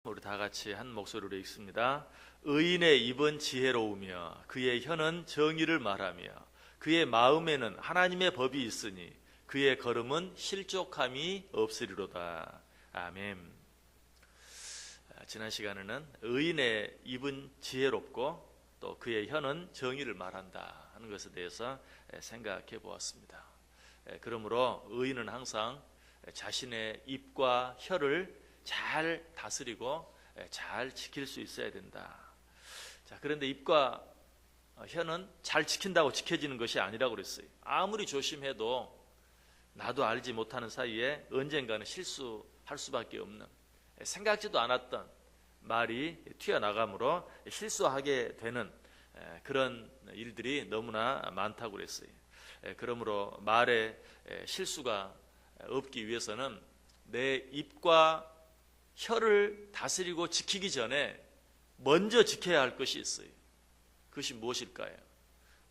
우리 다 같이 한 목소리로 읽습니다. 의인의 입은 지혜로우며 그의 혀는 정의를 말하며 그의 마음에는 하나님의 법이 있으니 그의 걸음은 실족함이 없으리로다. 아멘. 지난 시간에는 의인의 입은 지혜롭고 또 그의 혀는 정의를 말한다 하는 것에 대해서 생각해 보았습니다. 그러므로 의인은 항상 자신의 입과 혀를 잘 다스리고 잘 지킬 수 있어야 된다. 자, 그런데 입과 혀는 잘 지킨다고 지켜지는 것이 아니라고 그랬어요. 아무리 조심해도 나도 알지 못하는 사이에 언젠가는 실수할 수밖에 없는, 생각지도 않았던 말이 튀어나가므로 실수하게 되는 그런 일들이 너무나 많다고 그랬어요. 그러므로 말에 실수가 없기 위해서는 내 입과 혀를 다스리고 지키기 전에 먼저 지켜야 할 것이 있어요. 그것이 무엇일까요?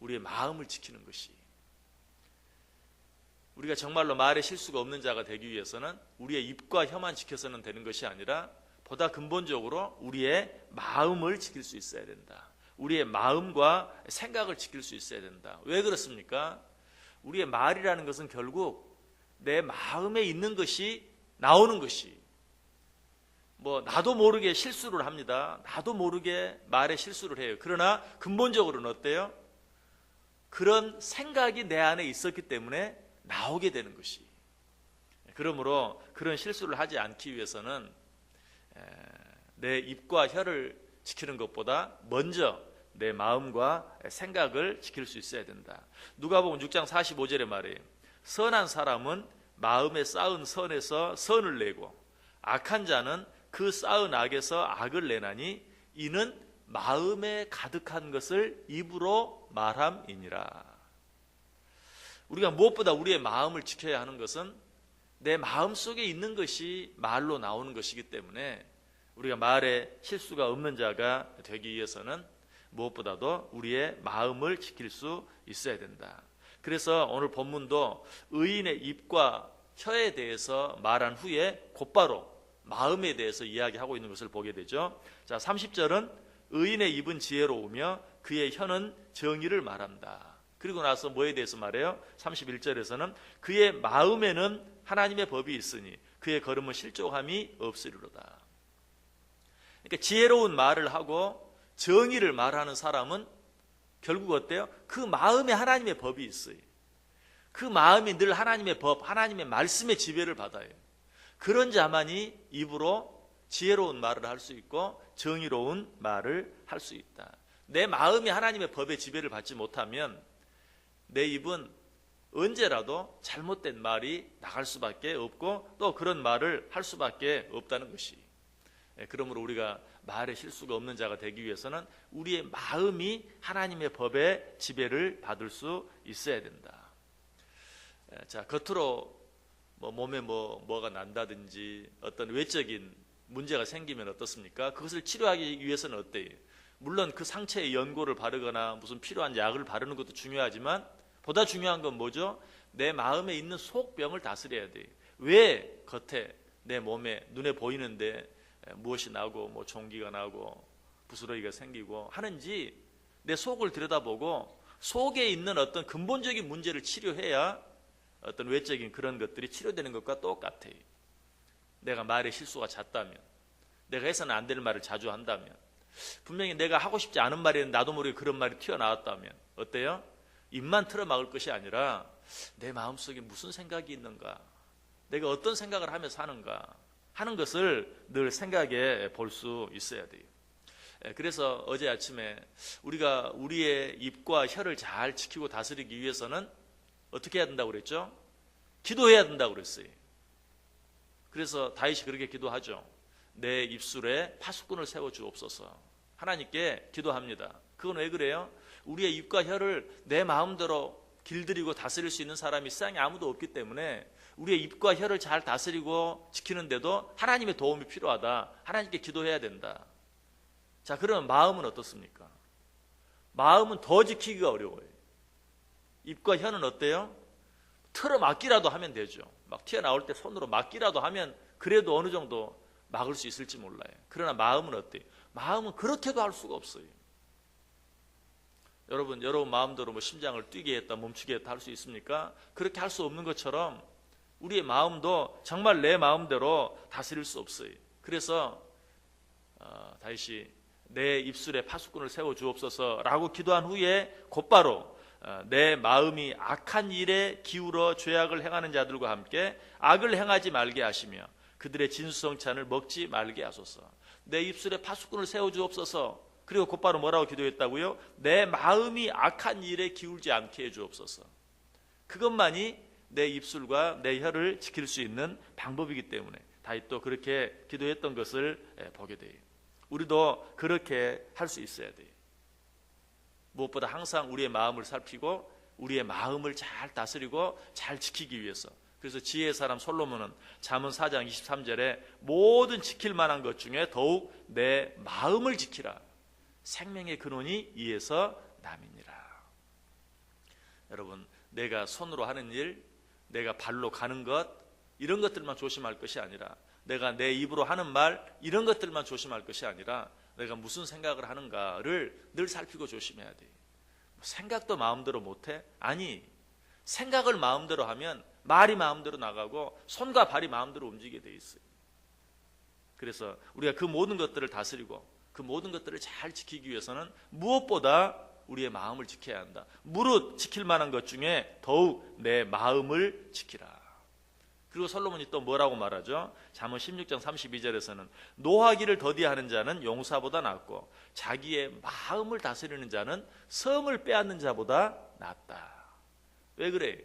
우리의 마음을 지키는 것이. 우리가 정말로 말에 실수가 없는 자가 되기 위해서는 우리의 입과 혀만 지켜서는 되는 것이 아니라 보다 근본적으로 우리의 마음을 지킬 수 있어야 된다. 우리의 마음과 생각을 지킬 수 있어야 된다. 왜 그렇습니까? 우리의 말이라는 것은 결국 내 마음에 있는 것이 나오는 것이, 나도 모르게 실수를 합니다. 나도 모르게 말에 실수를 해요. 그러나 근본적으로는 어때요? 그런 생각이 내 안에 있었기 때문에 나오게 되는 것이. 그러므로 그런 실수를 하지 않기 위해서는 내 입과 혀를 지키는 것보다 먼저 내 마음과 생각을 지킬 수 있어야 된다. 누가복음 6장 45절의 말이에요. 선한 사람은 마음에 쌓은 선에서 선을 내고 악한 자는 그 쌓은 악에서 악을 내나니 이는 마음에 가득한 것을 입으로 말함이니라. 우리가 무엇보다 우리의 마음을 지켜야 하는 것은 내 마음 속에 있는 것이 말로 나오는 것이기 때문에 우리가 말에 실수가 없는 자가 되기 위해서는 무엇보다도 우리의 마음을 지킬 수 있어야 된다. 그래서 오늘 본문도 의인의 입과 혀에 대해서 말한 후에 곧바로 마음에 대해서 이야기하고 있는 것을 보게 되죠. 자, 30절은 의인의 입은 지혜로우며 그의 혀는 정의를 말한다. 그리고 나서 뭐에 대해서 말해요? 31절에서는 그의 마음에는 하나님의 법이 있으니 그의 걸음은 실족함이 없으리로다. 그러니까 지혜로운 말을 하고 정의를 말하는 사람은 결국 어때요? 그 마음에 하나님의 법이 있어요. 그 마음이 늘 하나님의 법, 하나님의 말씀의 지배를 받아요. 그런 자만이 입으로 지혜로운 말을 할 수 있고 정의로운 말을 할 수 있다. 내 마음이 하나님의 법의 지배를 받지 못하면 내 입은 언제라도 잘못된 말이 나갈 수밖에 없고 또 그런 말을 할 수밖에 없다는 것이. 그러므로 우리가 말에 실수가 없는 자가 되기 위해서는 우리의 마음이 하나님의 법의 지배를 받을 수 있어야 된다. 자, 겉으로 몸에 뭐가 난다든지 어떤 외적인 문제가 생기면 어떻습니까? 그것을 치료하기 위해서는 어때요? 물론 그 상처에 연고를 바르거나 무슨 필요한 약을 바르는 것도 중요하지만 보다 중요한 건 뭐죠? 내 마음에 있는 속병을 다스려야 돼요. 왜 겉에 내 몸에 눈에 보이는데 무엇이 나고 종기가 나고 부스러기가 생기고 하는지 내 속을 들여다보고 속에 있는 어떤 근본적인 문제를 치료해야 어떤 외적인 그런 것들이 치료되는 것과 똑같아요. 내가 말에 실수가 잦다면, 내가 해서는 안 되는 말을 자주 한다면, 분명히 내가 하고 싶지 않은 말에는 나도 모르게 그런 말이 튀어나왔다면 어때요? 입만 틀어막을 것이 아니라 내 마음속에 무슨 생각이 있는가, 내가 어떤 생각을 하며 사는가 하는 것을 늘 생각해 볼 수 있어야 돼요. 그래서 어제 아침에 우리가 우리의 입과 혀를 잘 지키고 다스리기 위해서는 어떻게 해야 된다고 그랬죠? 기도해야 된다고 그랬어요. 그래서 다윗이 그렇게 기도하죠. 내 입술에 파수꾼을 세워주옵소서. 하나님께 기도합니다. 그건 왜 그래요? 우리의 입과 혀를 내 마음대로 길들이고 다스릴 수 있는 사람이 세상에 아무도 없기 때문에 우리의 입과 혀를 잘 다스리고 지키는데도 하나님의 도움이 필요하다. 하나님께 기도해야 된다. 자, 그러면 마음은 어떻습니까? 마음은 더 지키기가 어려워요. 입과 혀는 어때요? 틀어막기라도 하면 되죠. 막 튀어나올 때 손으로 막기라도 하면 그래도 어느 정도 막을 수 있을지 몰라요. 그러나 마음은 어때요? 마음은 그렇게도 할 수가 없어요. 여러분 마음대로 뭐 심장을 뛰게 했다 멈추게 했다 할 수 있습니까? 그렇게 할 수 없는 것처럼 우리의 마음도 정말 내 마음대로 다스릴 수 없어요. 그래서 다윗이 내 입술에 파수꾼을 세워 주옵소서라고 기도한 후에 곧바로 내 마음이 악한 일에 기울어 죄악을 행하는 자들과 함께 악을 행하지 말게 하시며 그들의 진수성찬을 먹지 말게 하소서. 내 입술에 파수꾼을 세워 주옵소서. 그리고 곧바로 뭐라고 기도했다고요? 내 마음이 악한 일에 기울지 않게 해 주옵소서. 그것만이 내 입술과 내 혀를 지킬 수 있는 방법이기 때문에 다윗도 그렇게 기도했던 것을 보게 돼요. 우리도 그렇게 할 수 있어야 돼요. 무엇보다 항상 우리의 마음을 살피고 우리의 마음을 잘 다스리고 잘 지키기 위해서. 그래서 지혜의 사람 솔로몬은 잠언 4장 23절에 모든 지킬 만한 것 중에 더욱 내 마음을 지키라. 생명의 근원이 이에서 남이니라. 여러분, 내가 손으로 하는 일, 내가 발로 가는 것, 이런 것들만 조심할 것이 아니라 내가 내 입으로 하는 말, 이런 것들만 조심할 것이 아니라 내가 무슨 생각을 하는가를 늘 살피고 조심해야 돼. 생각도 마음대로 못해? 아니, 생각을 마음대로 하면 말이 마음대로 나가고 손과 발이 마음대로 움직이게 돼 있어요. 그래서 우리가 그 모든 것들을 다스리고 그 모든 것들을 잘 지키기 위해서는 무엇보다 우리의 마음을 지켜야 한다. 무릇 지킬 만한 것 중에 더욱 내 마음을 지키라. 그리고 솔로몬이 또 뭐라고 말하죠? 잠언 16장 32절에서는 노하기를 더디하는 자는 용사보다 낫고 자기의 마음을 다스리는 자는 성을 빼앗는 자보다 낫다. 왜 그래?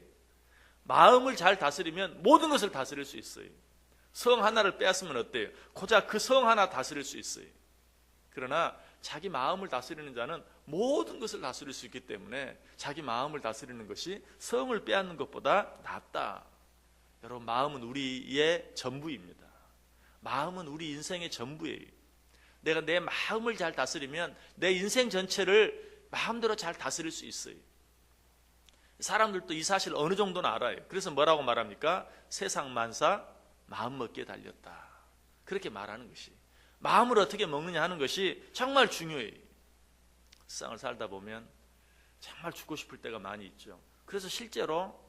마음을 잘 다스리면 모든 것을 다스릴 수 있어요. 성 하나를 빼앗으면 어때요? 고작 그 성 하나 다스릴 수 있어요. 그러나 자기 마음을 다스리는 자는 모든 것을 다스릴 수 있기 때문에 자기 마음을 다스리는 것이 성을 빼앗는 것보다 낫다. 여러분, 마음은 우리의 전부입니다. 마음은 우리 인생의 전부예요. 내가 내 마음을 잘 다스리면 내 인생 전체를 마음대로 잘 다스릴 수 있어요. 사람들도 이 사실 어느 정도는 알아요. 그래서 뭐라고 말합니까? 세상 만사 마음 먹기에 달렸다. 그렇게 말하는 것이, 마음을 어떻게 먹느냐 하는 것이 정말 중요해요. 세상을 살다 보면 정말 죽고 싶을 때가 많이 있죠. 그래서 실제로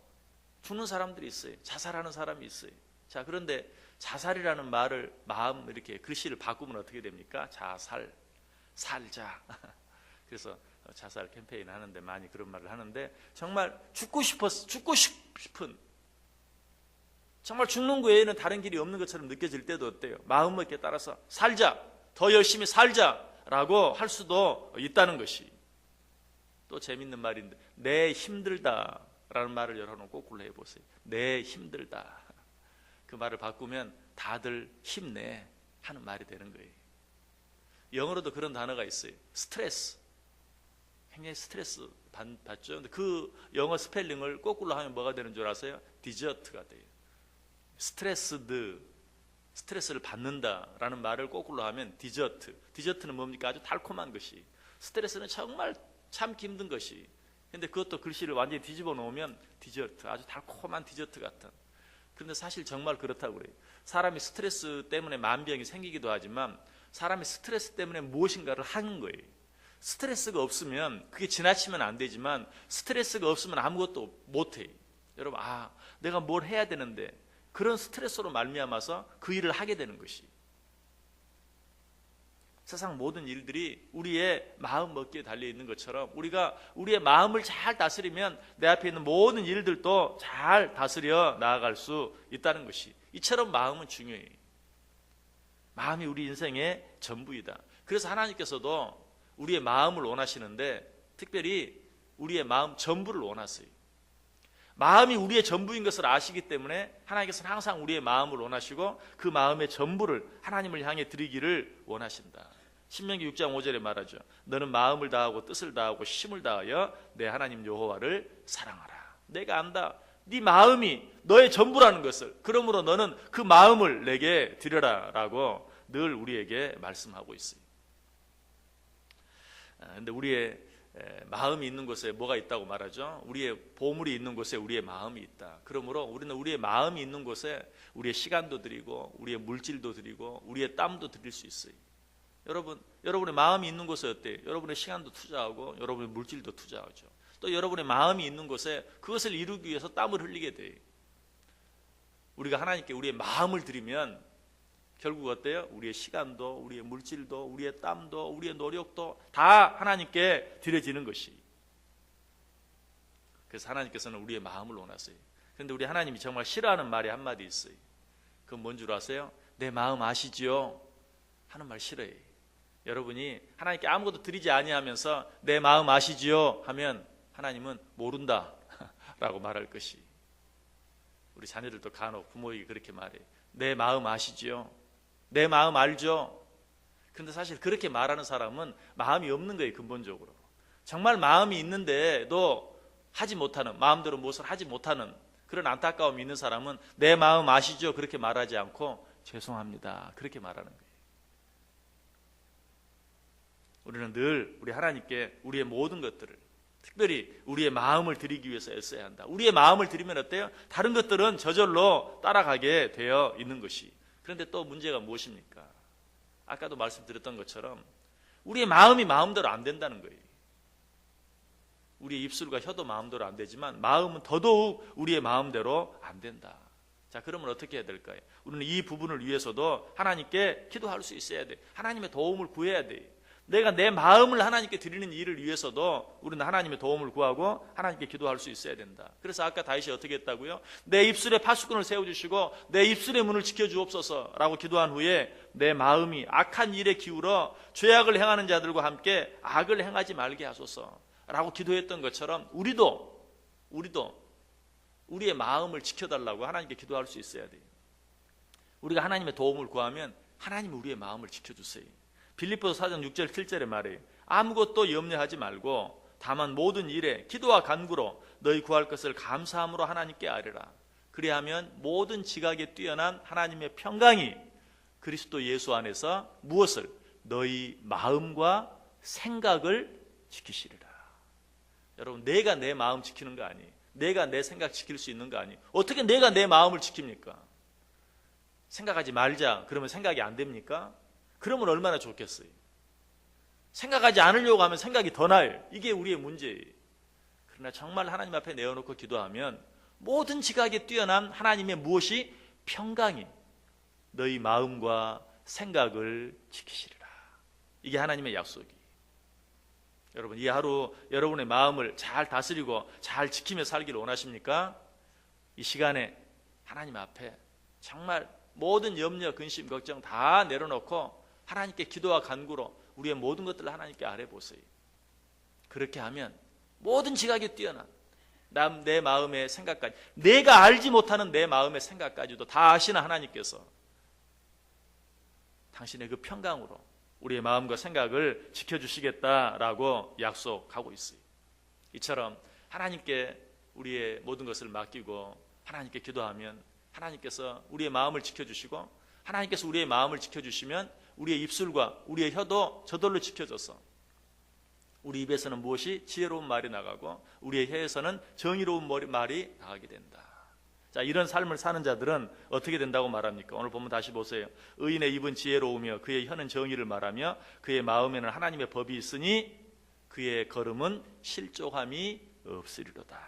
죽는 사람들이 있어요. 자살하는 사람이 있어요. 자, 그런데 자살이라는 말을 마음 이렇게 글씨를 바꾸면 어떻게 됩니까? 자살, 살자. 그래서 자살 캠페인 하는데 많이 그런 말을 하는데, 정말 죽고 싶은, 정말 죽는 거 외에는 다른 길이 없는 것처럼 느껴질 때도 어때요? 마음먹기에 따라서 살자, 더 열심히 살자라고 할 수도 있다는 것이. 또 재밌는 말인데, 내 힘들다 라는 말을 여러분 거꾸로 해보세요. 내 힘들다. 그 말을 바꾸면 다들 힘내 하는 말이 되는 거예요. 영어로도 그런 단어가 있어요. 스트레스. 굉장히 스트레스 받죠. 근데 그 영어 스펠링을 거꾸로 하면 뭐가 되는 줄 아세요? 디저트가 돼요. 스트레스를 받는다라는 말을 거꾸로 하면 디저트. 디저트는 뭡니까? 아주 달콤한 것이. 스트레스는 정말 참기 힘든 것이. 근데 그것도 글씨를 완전히 뒤집어 놓으면 디저트, 아주 달콤한 디저트 같은. 그런데 사실 정말 그렇다고 그래요. 사람이 스트레스 때문에 만병이 생기기도 하지만 사람이 스트레스 때문에 무엇인가를 하는 거예요. 스트레스가 없으면 그게 지나치면 안 되지만 스트레스가 없으면 아무것도 못해요. 여러분, 내가 뭘 해야 되는데 그런 스트레스로 말미암아서 그 일을 하게 되는 것이. 세상 모든 일들이 우리의 마음 먹기에 달려있는 것처럼 우리가 우리의 마음을 잘 다스리면 내 앞에 있는 모든 일들도 잘 다스려 나아갈 수 있다는 것이. 이처럼 마음은 중요해요. 마음이 우리 인생의 전부이다. 그래서 하나님께서도 우리의 마음을 원하시는데 특별히 우리의 마음 전부를 원하세요. 마음이 우리의 전부인 것을 아시기 때문에 하나님께서는 항상 우리의 마음을 원하시고 그 마음의 전부를 하나님을 향해 드리기를 원하신다. 신명기 6장 5절에 말하죠. 너는 마음을 다하고 뜻을 다하고 힘을 다하여 내 하나님 여호와를 사랑하라. 내가 안다. 네 마음이 너의 전부라는 것을. 그러므로 너는 그 마음을 내게 드려라 라고 늘 우리에게 말씀하고 있어요. 그런데 우리의 마음이 있는 곳에 뭐가 있다고 말하죠? 우리의 보물이 있는 곳에 우리의 마음이 있다. 그러므로 우리는 우리의 마음이 있는 곳에 우리의 시간도 드리고 우리의 물질도 드리고 우리의 땀도 드릴 수 있어요. 여러분의 마음이 있는 곳에 어때요? 여러분의 시간도 투자하고 여러분의 물질도 투자하죠. 또 여러분의 마음이 있는 곳에 그것을 이루기 위해서 땀을 흘리게 돼요. 우리가 하나님께 우리의 마음을 드리면 결국 어때요? 우리의 시간도 우리의 물질도 우리의 땀도 우리의 노력도 다 하나님께 드려지는 것이. 그래서 하나님께서는 우리의 마음을 원하세요. 그런데 우리 하나님이 정말 싫어하는 말이 한마디 있어요. 그건 뭔 줄 아세요? 내 마음 아시지요? 하는 말 싫어해요. 여러분이 하나님께 아무것도 드리지 아니하면서 내 마음 아시지요? 하면 하나님은 모른다 라고 말할 것이. 우리 자녀들도 간혹 부모에게 그렇게 말해요. 내 마음 아시지요? 내 마음 알죠? 그런데 사실 그렇게 말하는 사람은 마음이 없는 거예요. 근본적으로. 정말 마음이 있는데도 하지 못하는, 마음대로 무엇을 하지 못하는 그런 안타까움이 있는 사람은 내 마음 아시죠? 그렇게 말하지 않고 죄송합니다 그렇게 말하는 거예요. 우리는 늘 우리 하나님께 우리의 모든 것들을, 특별히 우리의 마음을 드리기 위해서 애써야 한다. 우리의 마음을 드리면 어때요? 다른 것들은 저절로 따라가게 되어 있는 것이. 그런데 또 문제가 무엇입니까? 아까도 말씀드렸던 것처럼 우리의 마음이 마음대로 안 된다는 거예요. 우리의 입술과 혀도 마음대로 안 되지만 마음은 더더욱 우리의 마음대로 안 된다. 자, 그러면 어떻게 해야 될까요? 우리는 이 부분을 위해서도 하나님께 기도할 수 있어야 돼. 하나님의 도움을 구해야 돼. 내가 내 마음을 하나님께 드리는 일을 위해서도 우리는 하나님의 도움을 구하고 하나님께 기도할 수 있어야 된다. 그래서 아까 다윗이 어떻게 했다고요? 내 입술에 파수꾼을 세워주시고 내 입술의 문을 지켜주옵소서라고 기도한 후에 내 마음이 악한 일에 기울어 죄악을 행하는 자들과 함께 악을 행하지 말게 하소서라고 기도했던 것처럼 우리도 우리의 마음을 지켜달라고 하나님께 기도할 수 있어야 돼요. 우리가 하나님의 도움을 구하면 하나님이 우리의 마음을 지켜주세요. 빌립보서 4장 6절 7절에 말해요. 아무것도 염려하지 말고 다만 모든 일에 기도와 간구로 너희 구할 것을 감사함으로 하나님께 아뢰라. 그리하면 모든 지각에 뛰어난 하나님의 평강이 그리스도 예수 안에서 무엇을? 너희 마음과 생각을 지키시리라. 여러분, 내가 내 마음 지키는 거 아니에요. 내가 내 생각 지킬 수 있는 거 아니에요. 어떻게 내가 내 마음을 지킵니까? 생각하지 말자 그러면 생각이 안 됩니까? 그러면 얼마나 좋겠어요. 생각하지 않으려고 하면 생각이 더 나요. 이게 우리의 문제예요. 그러나 정말 하나님 앞에 내어놓고 기도하면 모든 지각에 뛰어난 하나님의 무엇이? 평강이 너희 마음과 생각을 지키시리라. 이게 하나님의 약속이에요. 여러분, 이 하루 여러분의 마음을 잘 다스리고 잘 지키며 살기를 원하십니까? 이 시간에 하나님 앞에 정말 모든 염려, 근심, 걱정 다 내려놓고 하나님께 기도와 간구로 우리의 모든 것들을 하나님께 아뢰보세요. 그렇게 하면 모든 지각에 뛰어난 내 마음의 생각까지, 내가 알지 못하는 내 마음의 생각까지도 다 아시는 하나님께서 당신의 그 평강으로 우리의 마음과 생각을 지켜주시겠다라고 약속하고 있어요. 이처럼 하나님께 우리의 모든 것을 맡기고 하나님께 기도하면 하나님께서 우리의 마음을 지켜주시고, 하나님께서 우리의 마음을 지켜주시면 우리의 입술과 우리의 혀도 저절로 지켜져서 우리 입에서는 무엇이? 지혜로운 말이 나가고 우리의 혀에서는 정의로운 말이 나가게 된다. 자, 이런 삶을 사는 자들은 어떻게 된다고 말합니까? 오늘 보면 다시 보세요. 의인의 입은 지혜로우며 그의 혀는 정의를 말하며 그의 마음에는 하나님의 법이 있으니 그의 걸음은 실족함이 없으리로다.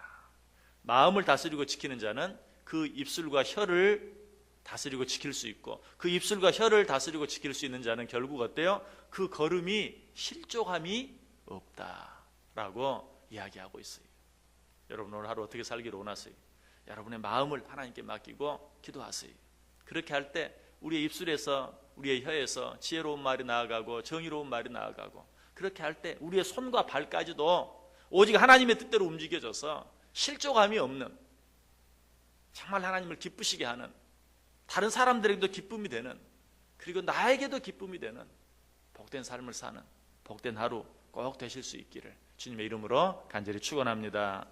마음을 다스리고 지키는 자는 그 입술과 혀를 다스리고 지킬 수 있고, 그 입술과 혀를 다스리고 지킬 수 있는 자는 결국 어때요? 그 걸음이 실족함이 없다라고 이야기하고 있어요. 여러분, 오늘 하루 어떻게 살기를 원하세요? 여러분의 마음을 하나님께 맡기고 기도하세요. 그렇게 할 때 우리의 입술에서, 우리의 혀에서 지혜로운 말이 나아가고 정의로운 말이 나아가고, 그렇게 할 때 우리의 손과 발까지도 오직 하나님의 뜻대로 움직여져서 실족함이 없는, 정말 하나님을 기쁘시게 하는, 다른 사람들에게도 기쁨이 되는, 그리고 나에게도 기쁨이 되는 복된 삶을 사는 복된 하루 꼭 되실 수 있기를 주님의 이름으로 간절히 축원합니다.